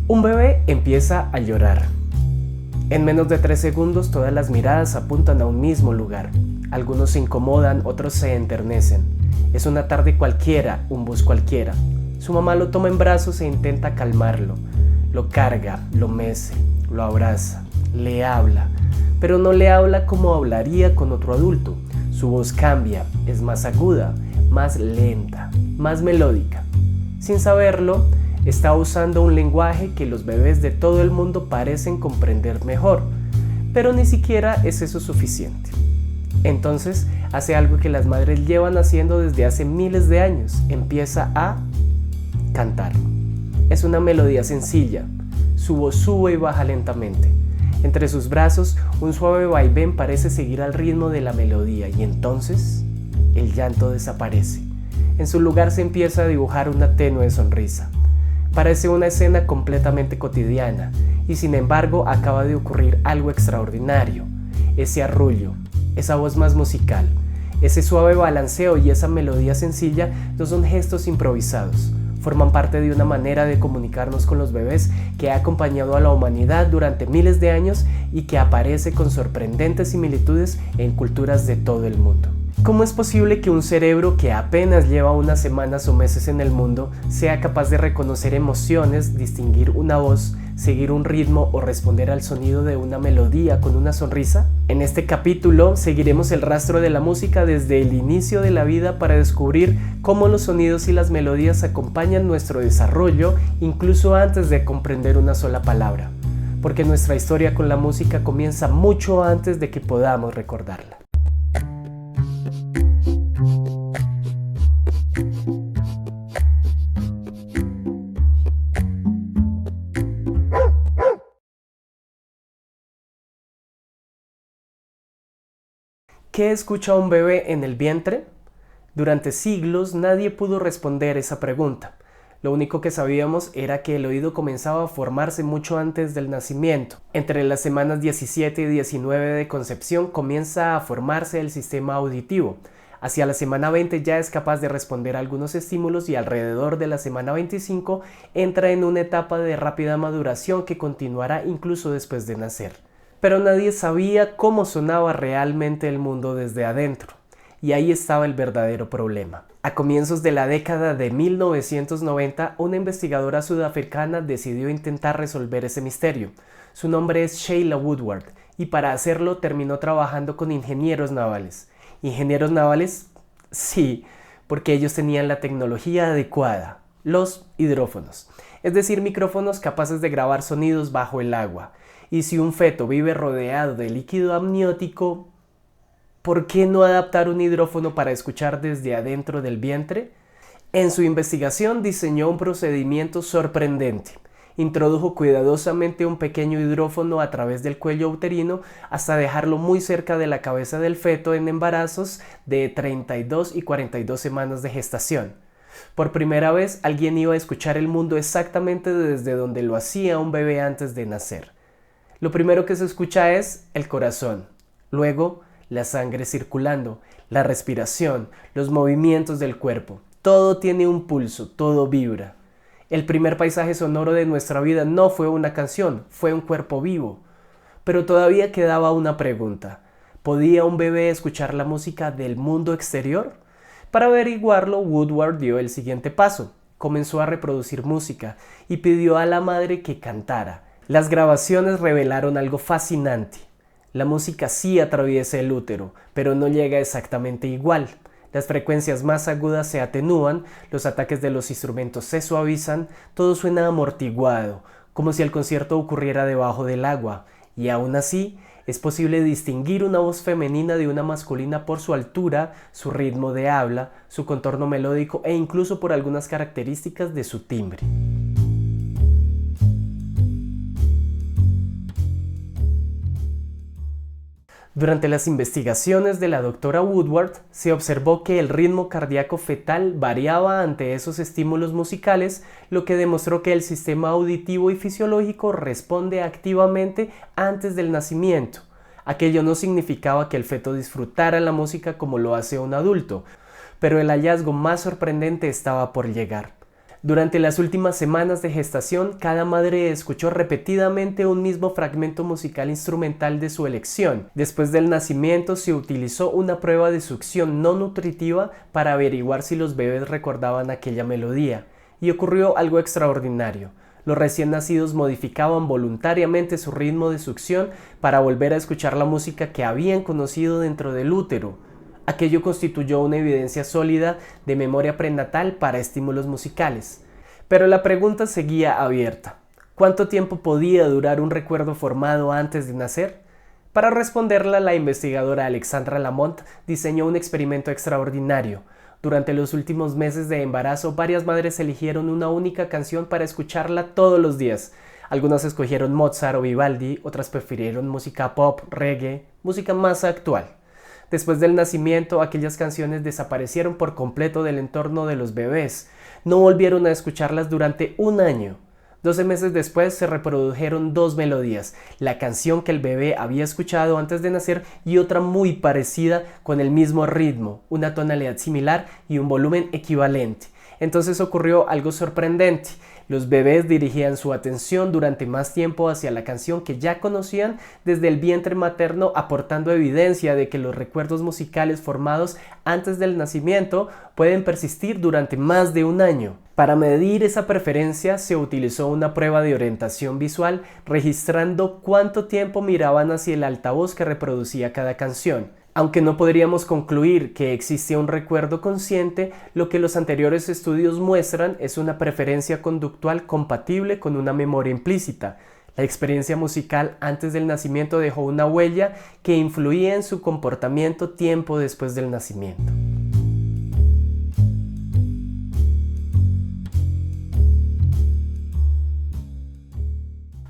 Un bebé empieza a llorar. En menos de 3 segundos todas las miradas apuntan a un mismo lugar. Algunos se incomodan, otros se enternecen. Es una tarde cualquiera, un bus cualquiera. Su mamá lo toma en brazos e intenta calmarlo. Lo carga, lo mece, lo abraza, le habla. Pero no le habla como hablaría con otro adulto. Su voz cambia, es más aguda, más lenta, más melódica. Sin saberlo, está usando un lenguaje que los bebés de todo el mundo parecen comprender mejor, pero ni siquiera es eso suficiente. Entonces hace algo que las madres llevan haciendo desde hace miles de años: empieza a cantar. Es una melodía sencilla, su voz sube y baja lentamente. Entre sus brazos, un suave vaivén parece seguir al ritmo de la melodía y entonces el llanto desaparece. En su lugar se empieza a dibujar una tenue sonrisa. Parece una escena completamente cotidiana y sin embargo acaba de ocurrir algo extraordinario. Ese arrullo, esa voz más musical, ese suave balanceo y esa melodía sencilla no son gestos improvisados. Forman parte de una manera de comunicarnos con los bebés que ha acompañado a la humanidad durante miles de años y que aparece con sorprendentes similitudes en culturas de todo el mundo. ¿Cómo es posible que un cerebro que apenas lleva unas semanas o meses en el mundo sea capaz de reconocer emociones, distinguir una voz, seguir un ritmo o responder al sonido de una melodía con una sonrisa? En este capítulo seguiremos el rastro de la música desde el inicio de la vida para descubrir cómo los sonidos y las melodías acompañan nuestro desarrollo incluso antes de comprender una sola palabra, porque nuestra historia con la música comienza mucho antes de que podamos recordarla. ¿Qué escucha un bebé en el vientre? Durante siglos nadie pudo responder esa pregunta. Lo único que sabíamos era que el oído comenzaba a formarse mucho antes del nacimiento. Entre las semanas 17 y 19 de concepción comienza a formarse el sistema auditivo. Hacia la semana 20 ya es capaz de responder a algunos estímulos y alrededor de la semana 25 entra en una etapa de rápida maduración que continuará incluso después de nacer. Pero nadie sabía cómo sonaba realmente el mundo desde adentro, y ahí estaba el verdadero problema. A comienzos de la década de 1990, una investigadora sudafricana decidió intentar resolver ese misterio. Su nombre es Sheila Woodward, y para hacerlo terminó trabajando con ingenieros navales. ¿Ingenieros navales? Sí, porque ellos tenían la tecnología adecuada, los hidrófonos, es decir, micrófonos capaces de grabar sonidos bajo el agua. Y si un feto vive rodeado de líquido amniótico, ¿por qué no adaptar un hidrófono para escuchar desde adentro del vientre? En su investigación diseñó un procedimiento sorprendente. Introdujo cuidadosamente un pequeño hidrófono a través del cuello uterino hasta dejarlo muy cerca de la cabeza del feto en embarazos de 32 y 42 semanas de gestación. Por primera vez, alguien iba a escuchar el mundo exactamente desde donde lo hacía un bebé antes de nacer. Lo primero que se escucha es el corazón, luego la sangre circulando, la respiración, los movimientos del cuerpo. Todo tiene un pulso, todo vibra. El primer paisaje sonoro de nuestra vida no fue una canción, fue un cuerpo vivo. Pero todavía quedaba una pregunta. ¿Podía un bebé escuchar la música del mundo exterior? Para averiguarlo, Woodward dio el siguiente paso. Comenzó a reproducir música y pidió a la madre que cantara. Las grabaciones revelaron algo fascinante. La música sí atraviesa el útero, pero no llega exactamente igual. Las frecuencias más agudas se atenúan, los ataques de los instrumentos se suavizan, todo suena amortiguado, como si el concierto ocurriera debajo del agua. Y aún así, es posible distinguir una voz femenina de una masculina por su altura, su ritmo de habla, su contorno melódico e incluso por algunas características de su timbre. Durante las investigaciones de la doctora Woodward, se observó que el ritmo cardíaco fetal variaba ante esos estímulos musicales, lo que demostró que el sistema auditivo y fisiológico responde activamente antes del nacimiento. Aquello no significaba que el feto disfrutara la música como lo hace un adulto, pero el hallazgo más sorprendente estaba por llegar. Durante las últimas semanas de gestación, cada madre escuchó repetidamente un mismo fragmento musical instrumental de su elección. Después del nacimiento se utilizó una prueba de succión no nutritiva para averiguar si los bebés recordaban aquella melodía. Y ocurrió algo extraordinario. Los recién nacidos modificaban voluntariamente su ritmo de succión para volver a escuchar la música que habían conocido dentro del útero. Aquello constituyó una evidencia sólida de memoria prenatal para estímulos musicales. Pero la pregunta seguía abierta. ¿Cuánto tiempo podía durar un recuerdo formado antes de nacer? Para responderla, la investigadora Alexandra Lamont diseñó un experimento extraordinario. Durante los últimos meses de embarazo, varias madres eligieron una única canción para escucharla todos los días. Algunas escogieron Mozart o Vivaldi, otras prefirieron música pop, reggae, música más actual. Después del nacimiento, aquellas canciones desaparecieron por completo del entorno de los bebés. No volvieron a escucharlas durante un año. 12 meses después se reprodujeron dos melodías, la canción que el bebé había escuchado antes de nacer y otra muy parecida con el mismo ritmo, una tonalidad similar y un volumen equivalente. Entonces ocurrió algo sorprendente. Los bebés dirigían su atención durante más tiempo hacia la canción que ya conocían desde el vientre materno, aportando evidencia de que los recuerdos musicales formados antes del nacimiento pueden persistir durante más de un año. Para medir esa preferencia se utilizó una prueba de orientación visual, registrando cuánto tiempo miraban hacia el altavoz que reproducía cada canción. Aunque no podríamos concluir que existe un recuerdo consciente, lo que los anteriores estudios muestran es una preferencia conductual compatible con una memoria implícita. La experiencia musical antes del nacimiento dejó una huella que influía en su comportamiento tiempo después del nacimiento.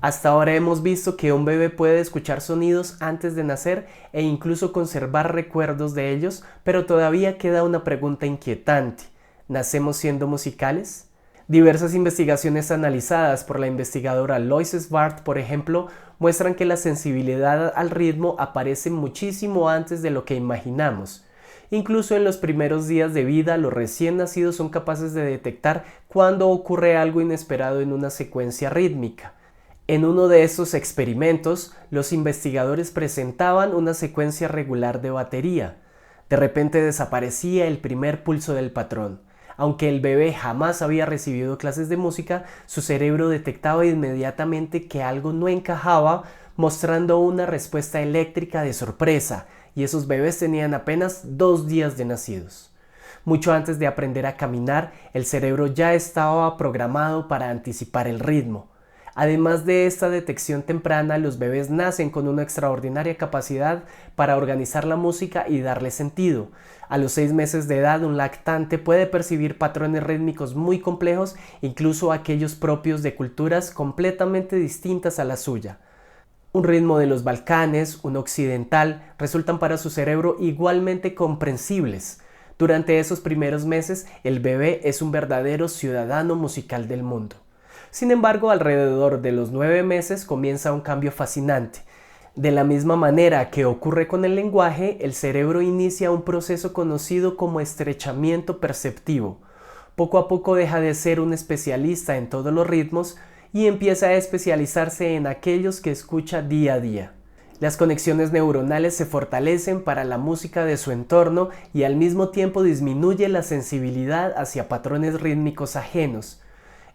Hasta ahora hemos visto que un bebé puede escuchar sonidos antes de nacer e incluso conservar recuerdos de ellos, pero todavía queda una pregunta inquietante. ¿Nacemos siendo musicales? Diversas investigaciones analizadas por la investigadora Lois Svart, por ejemplo, muestran que la sensibilidad al ritmo aparece muchísimo antes de lo que imaginamos. Incluso en los primeros días de vida, los recién nacidos son capaces de detectar cuando ocurre algo inesperado en una secuencia rítmica. En uno de estos experimentos, los investigadores presentaban una secuencia regular de batería. De repente desaparecía el primer pulso del patrón. Aunque el bebé jamás había recibido clases de música, su cerebro detectaba inmediatamente que algo no encajaba, mostrando una respuesta eléctrica de sorpresa, y esos bebés tenían apenas 2 días de nacidos. Mucho antes de aprender a caminar, el cerebro ya estaba programado para anticipar el ritmo. Además de esta detección temprana, los bebés nacen con una extraordinaria capacidad para organizar la música y darle sentido. A los 6 meses de edad, un lactante puede percibir patrones rítmicos muy complejos, incluso aquellos propios de culturas completamente distintas a la suya. Un ritmo de los Balcanes, un occidental, resultan para su cerebro igualmente comprensibles. Durante esos primeros meses, el bebé es un verdadero ciudadano musical del mundo. Sin embargo, alrededor de los 9 meses comienza un cambio fascinante. De la misma manera que ocurre con el lenguaje, el cerebro inicia un proceso conocido como estrechamiento perceptivo. Poco a poco deja de ser un especialista en todos los ritmos y empieza a especializarse en aquellos que escucha día a día. Las conexiones neuronales se fortalecen para la música de su entorno y al mismo tiempo disminuye la sensibilidad hacia patrones rítmicos ajenos.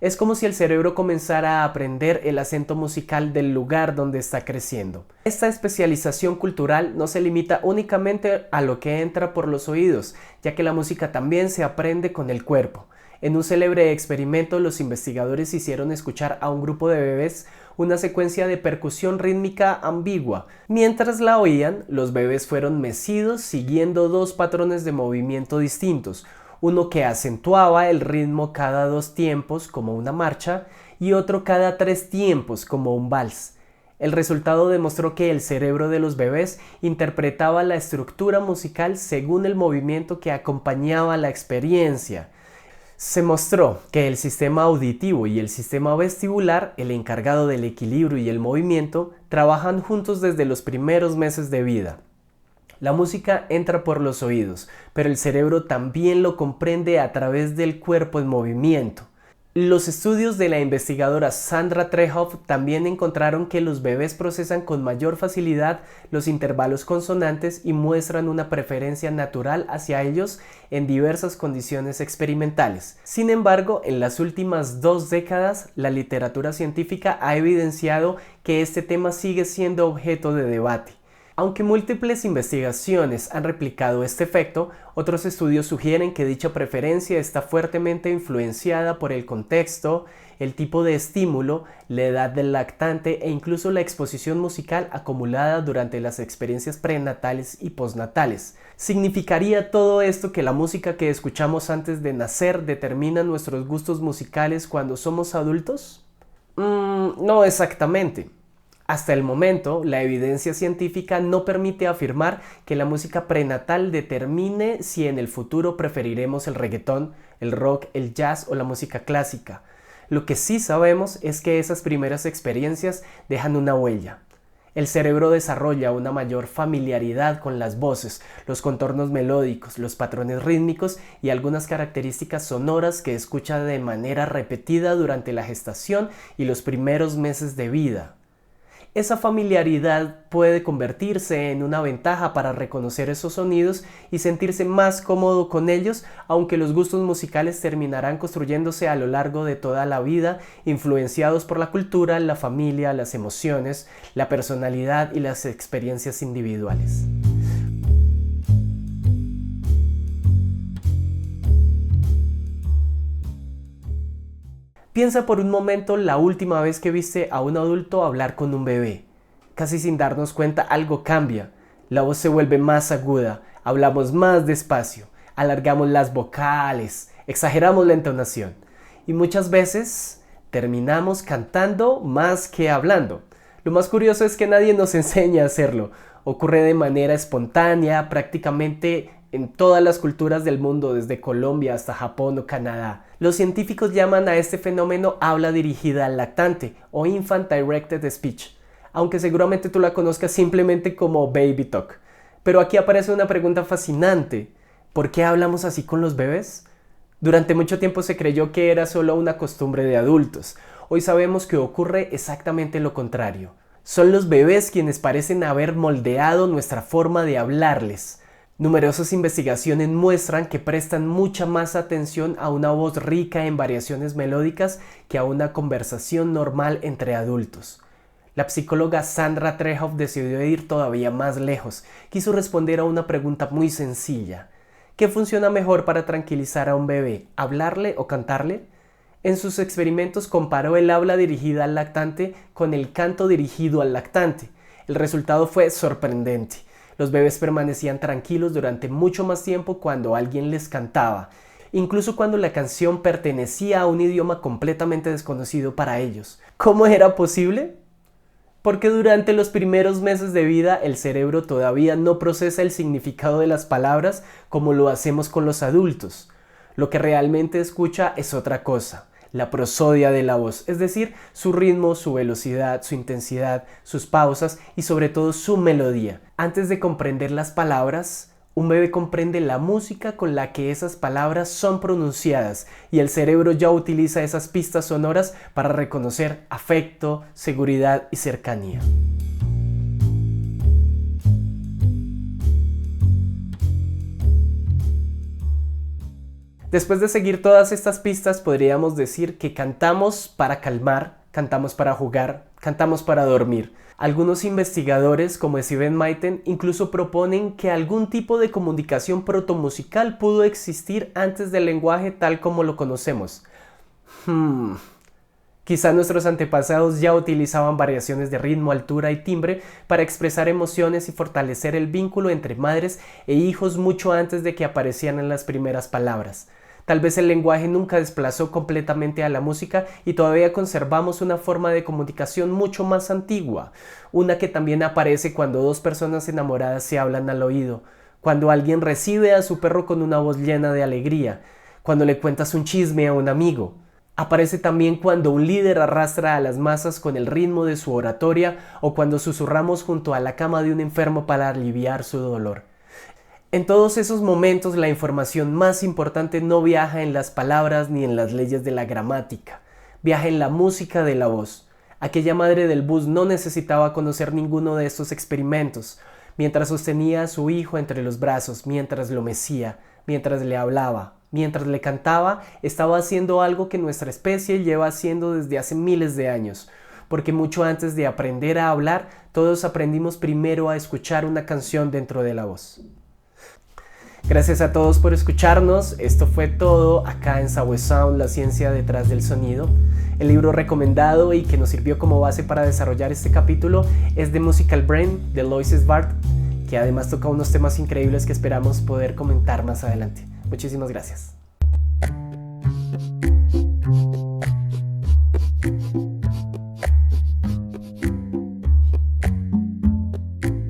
Es como si el cerebro comenzara a aprender el acento musical del lugar donde está creciendo. Esta especialización cultural no se limita únicamente a lo que entra por los oídos, ya que la música también se aprende con el cuerpo. En un célebre experimento, los investigadores hicieron escuchar a un grupo de bebés una secuencia de percusión rítmica ambigua. Mientras la oían, los bebés fueron mecidos siguiendo 2 patrones de movimiento distintos. Uno que acentuaba el ritmo cada 2 tiempos como una marcha y otro cada 3 tiempos como un vals. El resultado demostró que el cerebro de los bebés interpretaba la estructura musical según el movimiento que acompañaba la experiencia. Se mostró que el sistema auditivo y el sistema vestibular, el encargado del equilibrio y el movimiento, trabajan juntos desde los primeros meses de vida. La música entra por los oídos, pero el cerebro también lo comprende a través del cuerpo en movimiento. Los estudios de la investigadora Sandra Trehoff también encontraron que los bebés procesan con mayor facilidad los intervalos consonantes y muestran una preferencia natural hacia ellos en diversas condiciones experimentales. Sin embargo, en las últimas 2 décadas, la literatura científica ha evidenciado que este tema sigue siendo objeto de debate. Aunque múltiples investigaciones han replicado este efecto, otros estudios sugieren que dicha preferencia está fuertemente influenciada por el contexto, el tipo de estímulo, la edad del lactante e incluso la exposición musical acumulada durante las experiencias prenatales y postnatales. ¿Significaría todo esto que la música que escuchamos antes de nacer determina nuestros gustos musicales cuando somos adultos? No exactamente. Hasta el momento, la evidencia científica no permite afirmar que la música prenatal determine si en el futuro preferiremos el reggaetón, el rock, el jazz o la música clásica. Lo que sí sabemos es que esas primeras experiencias dejan una huella. El cerebro desarrolla una mayor familiaridad con las voces, los contornos melódicos, los patrones rítmicos y algunas características sonoras que escucha de manera repetida durante la gestación y los primeros meses de vida. Esa familiaridad puede convertirse en una ventaja para reconocer esos sonidos y sentirse más cómodo con ellos, aunque los gustos musicales terminarán construyéndose a lo largo de toda la vida, influenciados por la cultura, la familia, las emociones, la personalidad y las experiencias individuales. Piensa por un momento la última vez que viste a un adulto hablar con un bebé. Casi sin darnos cuenta algo cambia. La voz se vuelve más aguda, hablamos más despacio, alargamos las vocales, exageramos la entonación. Y muchas veces terminamos cantando más que hablando. Lo más curioso es que nadie nos enseña a hacerlo. Ocurre de manera espontánea, prácticamente en todas las culturas del mundo, desde Colombia hasta Japón o Canadá. Los científicos llaman a este fenómeno habla dirigida al lactante o Infant Directed Speech, aunque seguramente tú la conozcas simplemente como Baby Talk. Pero aquí aparece una pregunta fascinante. ¿Por qué hablamos así con los bebés? Durante mucho tiempo se creyó que era solo una costumbre de adultos. Hoy sabemos que ocurre exactamente lo contrario. Son los bebés quienes parecen haber moldeado nuestra forma de hablarles. Numerosas investigaciones muestran que prestan mucha más atención a una voz rica en variaciones melódicas que a una conversación normal entre adultos. La psicóloga Sandra Trehoff decidió ir todavía más lejos. Quiso responder a una pregunta muy sencilla. ¿Qué funciona mejor para tranquilizar a un bebé? ¿Hablarle o cantarle? En sus experimentos comparó el habla dirigida al lactante con el canto dirigido al lactante. El resultado fue sorprendente. Los bebés permanecían tranquilos durante mucho más tiempo cuando alguien les cantaba, incluso cuando la canción pertenecía a un idioma completamente desconocido para ellos. ¿Cómo era posible? Porque durante los primeros meses de vida el cerebro todavía no procesa el significado de las palabras como lo hacemos con los adultos. Lo que realmente escucha es otra cosa. La prosodia de la voz, es decir, su ritmo, su velocidad, su intensidad, sus pausas y sobre todo su melodía. Antes de comprender las palabras, un bebé comprende la música con la que esas palabras son pronunciadas y el cerebro ya utiliza esas pistas sonoras para reconocer afecto, seguridad y cercanía. Después de seguir todas estas pistas, podríamos decir que cantamos para calmar, cantamos para jugar, cantamos para dormir. Algunos investigadores, como Steven Maiten, incluso proponen que algún tipo de comunicación protomusical pudo existir antes del lenguaje tal como lo conocemos. Quizá nuestros antepasados ya utilizaban variaciones de ritmo, altura y timbre para expresar emociones y fortalecer el vínculo entre madres e hijos mucho antes de que aparecieran las primeras palabras. Tal vez el lenguaje nunca desplazó completamente a la música y todavía conservamos una forma de comunicación mucho más antigua, una que también aparece cuando dos personas enamoradas se hablan al oído, cuando alguien recibe a su perro con una voz llena de alegría, cuando le cuentas un chisme a un amigo. Aparece también cuando un líder arrastra a las masas con el ritmo de su oratoria o cuando susurramos junto a la cama de un enfermo para aliviar su dolor. En todos esos momentos la información más importante no viaja en las palabras ni en las leyes de la gramática, viaja en la música de la voz. Aquella madre del bus no necesitaba conocer ninguno de estos experimentos. Mientras sostenía a su hijo entre los brazos, mientras lo mecía, mientras le hablaba, mientras le cantaba, estaba haciendo algo que nuestra especie lleva haciendo desde hace miles de años. Porque mucho antes de aprender a hablar, todos aprendimos primero a escuchar una canción dentro de la voz. Gracias a todos por escucharnos. Esto fue todo acá en Sawe Sound, la ciencia detrás del sonido. El libro recomendado y que nos sirvió como base para desarrollar este capítulo es The Musical Brain de Lois Svart, que además toca unos temas increíbles que esperamos poder comentar más adelante. Muchísimas gracias.